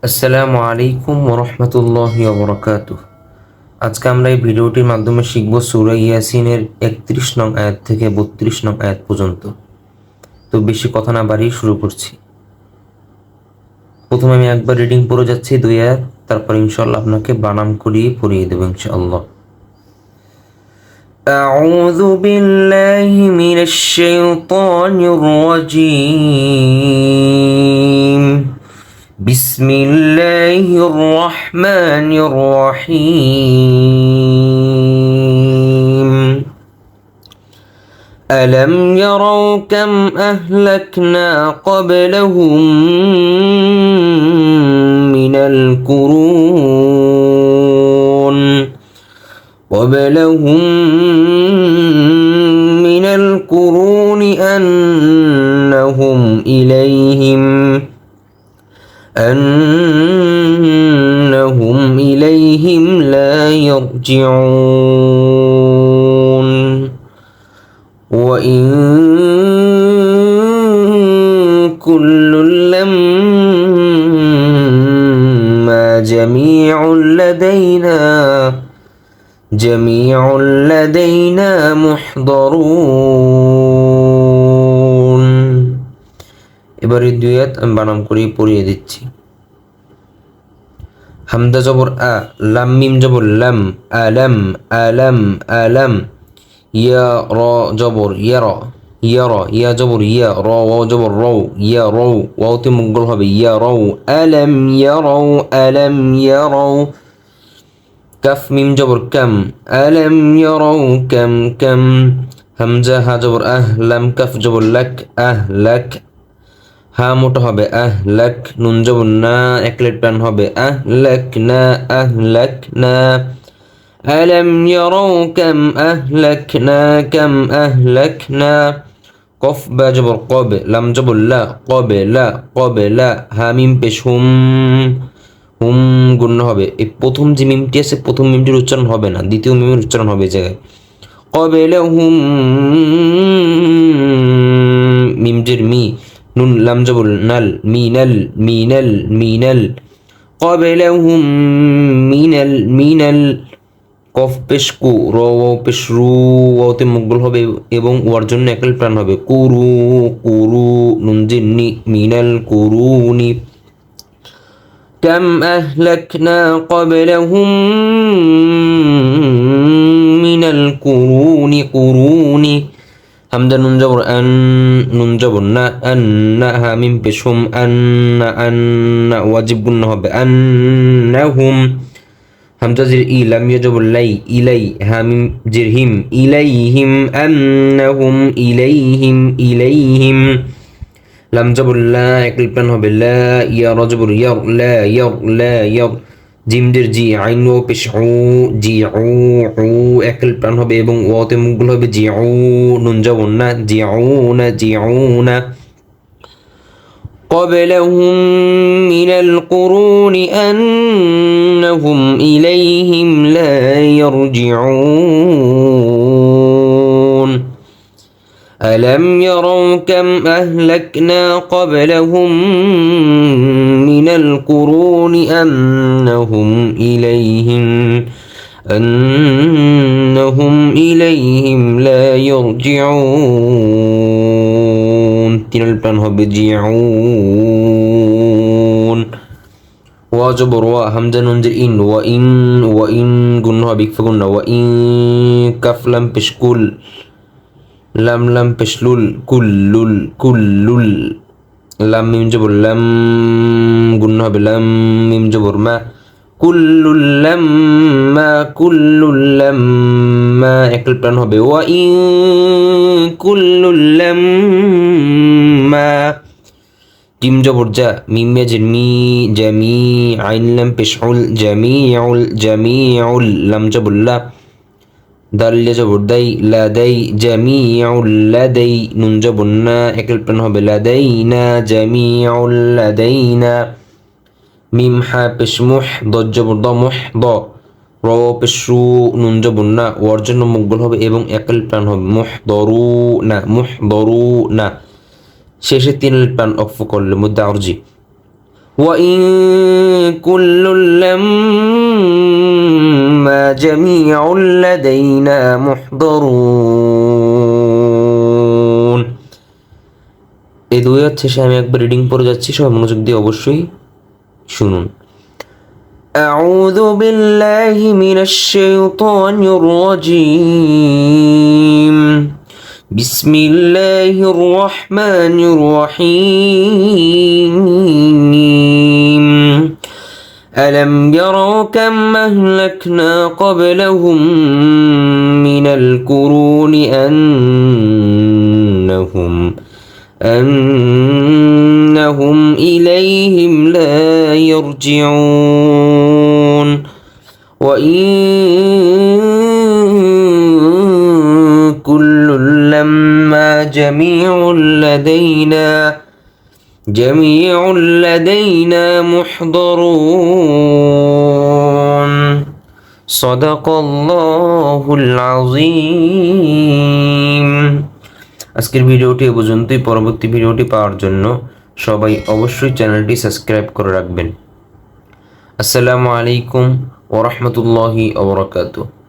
আসসালামু আলাইকুম ওরহমতুল্লাহি ওবরাকাতুহ। আজকে আমরা এই ভিডিওটির মাধ্যমে শিখব সূরা ইয়াসিনের 31 নং আয়াত থেকে 32 নং আয়াত পর্যন্ত। তো বেশি কথা না বাড়িয়ে শুরু করছি। প্রথমে আমি একবার রিডিং পড়ে যাচ্ছি 2 আয়াত, তারপর ইনশাআল্লাহ আপনাকে বানান করিয়ে পড়িয়ে দেব ইনশাআল্লাহ। আউযু বিল্লাহি মিনাশ শাইতানির রাজীম। بسم الله الرحمن الرحيم ألم يروا كم أهلكنا قبلهم من القرون أنهم إليهم لا يرجعون وإن كل لما جميع لدينا محضرون। এবারে 2 আয়াত আমি বানান করে পড়িয়ে দিচ্ছি। হামজা জবর আ, লাম মিম জবর লাম, আলাম আলাম আলাম। ইয়া র জবর ইয়ারা, ইয়ারা ইয়া জবর ইয়া, র ওয়াও জবর রও, ইয়া রও ওয়াওতে মুগল হবে ইয়া রও। আলাম ইয়ারাও, আলাম ইয়ারাও। কাফ মিম জবর কাম, আলাম ইয়ারাও কাম কাম। হামজা হা জবর আহ, লাম কাফ জবর লাক, আহ লাক। হা মোটা হবে আহ লাক, নুন জবর না, একলেট প্রাণ হবে আহ লাক না, আহ লাক না। আলাম ইয়ারাও কাম আহলাকনা, কাম আহলাকনা। কফ বা জবর কব, লাম জবর লা, কবে লা, কবে লা। হা মিম পেশ হুম, হুম গুণ হবে। এই প্রথম যে মিমটি আছে প্রথম মিমটির উচ্চারণ হবে না, দ্বিতীয় মিমের উচ্চারণ হবে এই জায়গায়। কবে হুম, মিমটির মি, নুন লাম জবর নাল, মিনাল মিনাল মিনাল। قبلهم من কফ পেশ কু, র ওয়াও পেশ রু, ওয়াওতে মুগল হবে এবং ওয়ার জন্য একল প্রাণ হবে কুরু কুরু, নুন জিন্নি মিনাল কুরুনি। কাম আহলাকনা ক্বাবলাহুম মিনাল কুরুনি কুরুনি। হামজা নুন জবর আন, নুন জবর না, আন্না হা মিম পেশ হুম, আন্না আন্না ওয়াজিব গুণ হবে আন্নাহুম। হামজা জির ই, লাম ইয়া জবর লাই, ইলাই হা মিম জির হিম, ইলাইহিম আন্নাহুম ইলাইহিম ইলাইহিম। লাম জবর লা, একল প্রাণ হবে লা, ইয়া র জবর ইয়ার, লা ইয়ার লা ইয়ার। জিম জির জি, আইন ওয়াও পেশ উ, জি উ উ, একল প্রাণ হবে এবং ওয়াওতে মুগল হবে জি উ, নুন জবর না, জি উ না, জি উ না। قبلهم من القرون أنهم إليهم لا يرجعون ألم يروا كم أهلكنا قبلهم من القرون أنهم إليهم لا يرجعون তিনাল প্রাণ হবে জিউন। ওয়া জবর ওয়া, হামজা নুন জির ইন, ওয়া ইন গুণ হবে ইকফা গুণ, ওয়া ইন কাফ লাম পেশ কুল, লাম লাম পেশ লুল, কুল্লুল কুল্লুল। লাম মিম জবর লাম গুণ হবে লাম মিম জবর মা, কুল্লুল লাম্মা কুল্লুল লাম্মা, একল প্রাণ হবে ওয়া ইন কুল্লুল লাম্মা। জিম জবর যা, মিম মেজির মি, জামি আইন লাম পেশ উল, জামিউল জামিউল। লাম জবর লা, দাল জবর দাই, লাদাই জামিউল লাদাই। নুন জবর না, একল প্রাণ হবে লাদাইনা, জামিউল লাদাইনা। মিম হা পেশ মুহ, দজ জবর দ, মুহ দ। র পেশ রু, নুন জবর না, ওয়ার জন্য মুগল হবে এবং একল প্রাণ হবে মুহদরু না, মুহদরু না। শেষে 3 প্রাণ অক্ফ করলে মধ্যে আরজি। وإن كل لما جميع لدينا محضرون। এই দুই হচ্ছে আমি একবার রিডিং পড়ে যাচ্ছি, সবাই মনোযোগ দিয়ে অবশ্যই শুনুন। أعوذ بالله من الشيطان الرجيم بسم الله الرحمن الرحيم ألم يروا كم أهلكنا قبلهم من القرون أنهم إليهم لا يرجعون وإن كل لما جميع لدينا محضرون صدق الله العظيم। আজকের ভিডিওটি এ পর্যন্তই। পরবর্তী ভিডিওটি পাওয়ার জন্য সবাই অবশ্যই চ্যানেলটি সাবস্ক্রাইব করে রাখবেন। আসসালামু আলাইকুম ওয়া রাহমাতুল্লাহি ওয়া বারাকাতুহু।